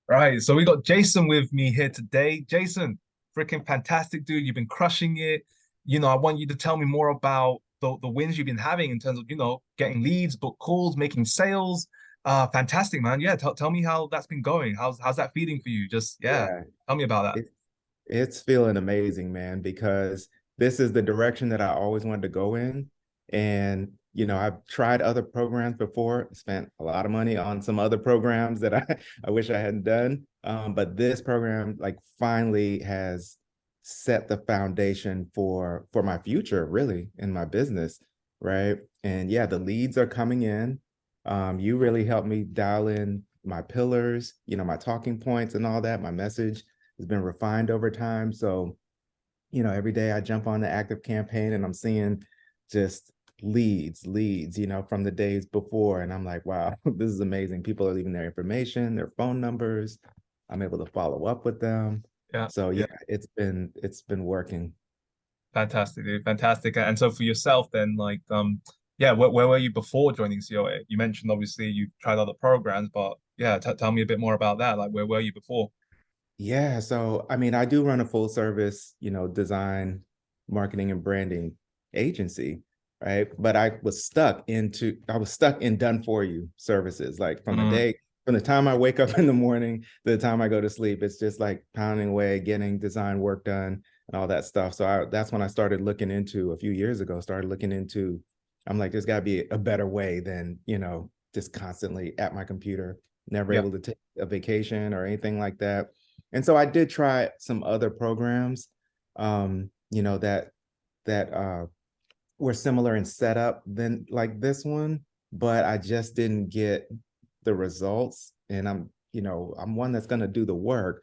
Right. So we got Jason with me here today. Jason, freaking fantastic dude. You've been crushing it. I want you to tell me more about the wins you've been having in terms of, getting leads, book calls, making sales. Fantastic, man. Yeah, tell me how that's been going. How's that feeling for you? Just yeah, Yeah, tell me about that. it, it's feeling amazing, man, because this is the direction that I always wanted to go in. And, I've tried other programs before, spent a lot of money on some other programs that I wish I hadn't done. But this program like finally has set the foundation for my future, really, in my business, right? And yeah, the leads are coming in. You really helped me dial in my pillars, my talking points and all that, my message has been refined over time. So, every day I jump on the active campaign and I'm seeing just leads, from the days before. And I'm like, wow, this is amazing. People are leaving their information, their phone numbers. I'm able to follow up with them. Yeah, So yeah. yeah, it's been working. Fantastic, dude. Fantastic. And so for yourself then, yeah, where were you before joining COA? You mentioned obviously you tried other programs, but yeah, t tell me a bit more about that. Like where were you before? Yeah, so I mean, I do run a full service, design, marketing, and branding agency, right? But I was stuck in done for you services. Like Mm, from the time I wake up in the morning to the time I go to sleep, it's just like pounding away, getting design work done and all that stuff. So that's when I started looking into a few years ago, I'm like, there's got to be a better way than, just constantly at my computer, never yeah. able to take a vacation or anything like that. And so I did try some other programs, that were similar in setup than like this one, but I just didn't get the results. And I'm one that's going to do the work,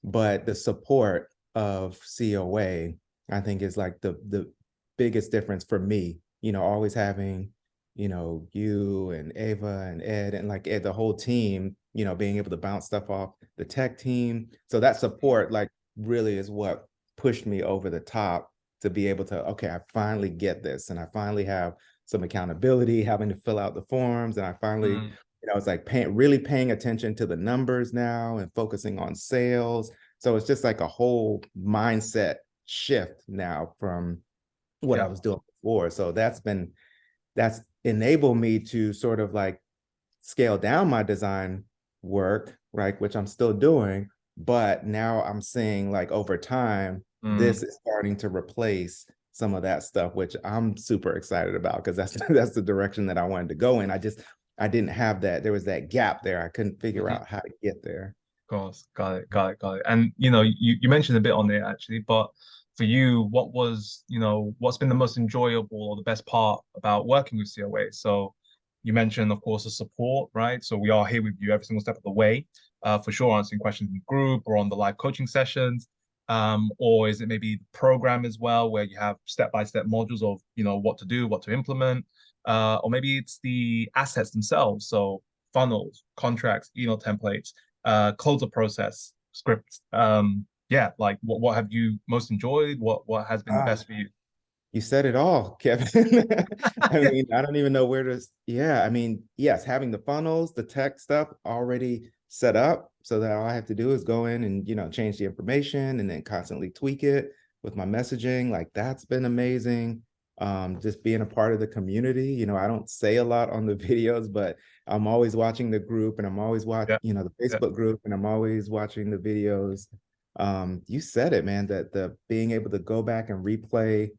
but the support of COA, I think, is like the biggest difference for me. Always having, you and Ava and Ed and like Ed, the whole team, being able to bounce stuff off the tech team. So that support, like, really is what pushed me over the top to be able to, okay, I finally get this, and I finally have some accountability, having to fill out the forms, and I finally, Mm, it's like really paying attention to the numbers now and focusing on sales. So it's just like a whole mindset shift now from what I yeah. was doing before. So that's enabled me to sort of like scale down my design work, right? Which I'm still doing, but now I'm seeing like over time, Mm, this is starting to replace some of that stuff, which I'm super excited about because that's that's the direction that I wanted to go in. I didn't have that. There was that gap there. I couldn't figure mhm. out how to get there. Of course. Got it. Got it. Got it. And you mentioned a bit on it actually, but for you, what's been the most enjoyable or the best part about working with COA? So you mentioned, of course, the support, right? So we are here with you every single step of the way, for sure, answering questions in the group or on the live coaching sessions. Or is it maybe the program as well, where you have step-by-step modules of, what to do, what to implement? Or maybe it's the assets themselves. So funnels, contracts, email templates, closer process scripts. Yeah, like what have you most enjoyed? What has been the Ah, best for you? you said it all, Kevin. I Yeah. mean, I don't even know where to. Yeah, I mean, yes, having the funnels, the tech stuff already set up so that all I have to do is go in and, change the information and then constantly tweak it with my messaging. Like, that's been amazing. Just being a part of the community. I don't say a lot on the videos, but I'm always watching the group and I'm always watching, Yeah, the yeah. Facebook group, and I'm always watching the videos. You said it, man, that the being able to go back and replay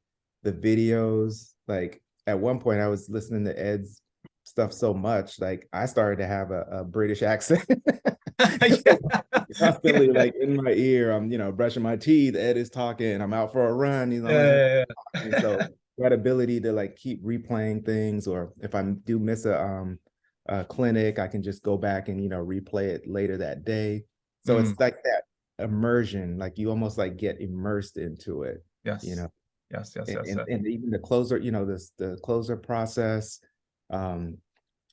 the videos. Like, at one point I was listening to Ed's stuff so much, like I started to have a British accent. Yeah, yeah, Constantly yeah, like in my ear, I'm, brushing my teeth, Ed is talking, I'm out for a run, yeah, and so that ability to like keep replaying things, or if I do miss a clinic, I can just go back and, replay it later that day. So Mm, it's like that immersion, like you almost like get immersed into it, you yes, know yes, yes, and, yes, and, yes. and even the closer, this the closer process. Um,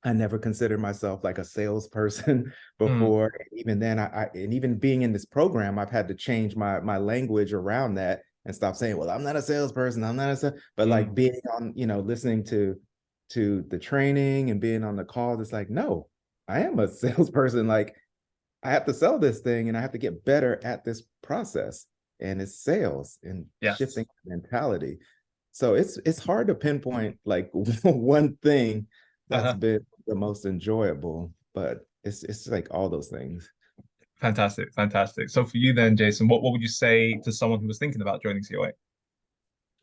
I never considered myself like a salesperson Mm, before. Even then, and even being in this program, I've had to change my language around that and stop saying, "Well, I'm not a salesperson. I'm not a sales," but mm, like being on, listening to the training and being on the calls, it's like, no, I am a salesperson. Like, I have to sell this thing and I have to get better at this process. And it's sales and Yes. shifting mentality. So it's hard to pinpoint like one thing that's Uh-huh. been the most enjoyable, but it's like all those things. Fantastic, fantastic. So for you then, Jason, what would you say to someone who was thinking about joining COA?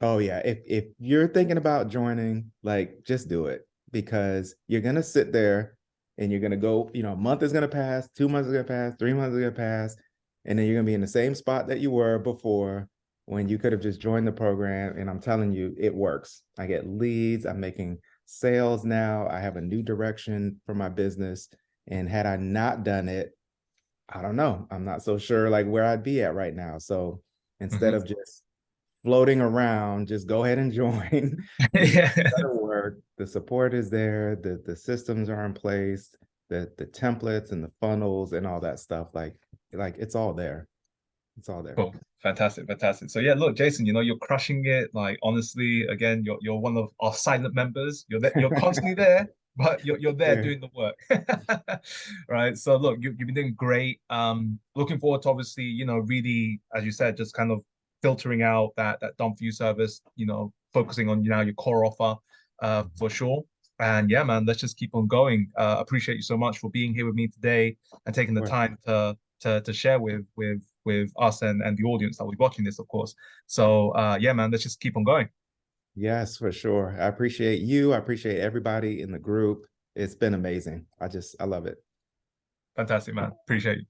Oh yeah, if you're thinking about joining, like just do it because you're gonna sit there and you're gonna go, a month is gonna pass, 2 months is gonna pass, 3 months is gonna pass, and then you're gonna be in the same spot that you were before when you could have just joined the program. And I'm telling you, it works. I get leads, I'm making sales now, I have a new direction for my business. And had I not done it, I don't know. I'm not so sure like where I'd be at right now. So instead Mhm. of just floating around, just go ahead and join. You're gonna Yeah. better work. The support is there, the systems are in place, the templates and the funnels and all that stuff. Like it's all there. It's all there. Cool. Fantastic, fantastic. So yeah, look, Jason, you're crushing it. Like honestly, again, you're one of our silent members. You're constantly there, but you're there Yeah. doing the work. Right. So look, you've been doing great. Looking forward to obviously, really, as you said, just kind of filtering out that done for you service, focusing on now your core offer, for sure. And yeah, man, let's just keep on going. Appreciate you so much for being here with me today and taking the Sure. time to share with us and the audience that will be watching this, of course. So yeah, man, let's just keep on going. Yes, for sure. I appreciate you. I appreciate everybody in the group. It's been amazing. I love it. Fantastic, man. Appreciate you.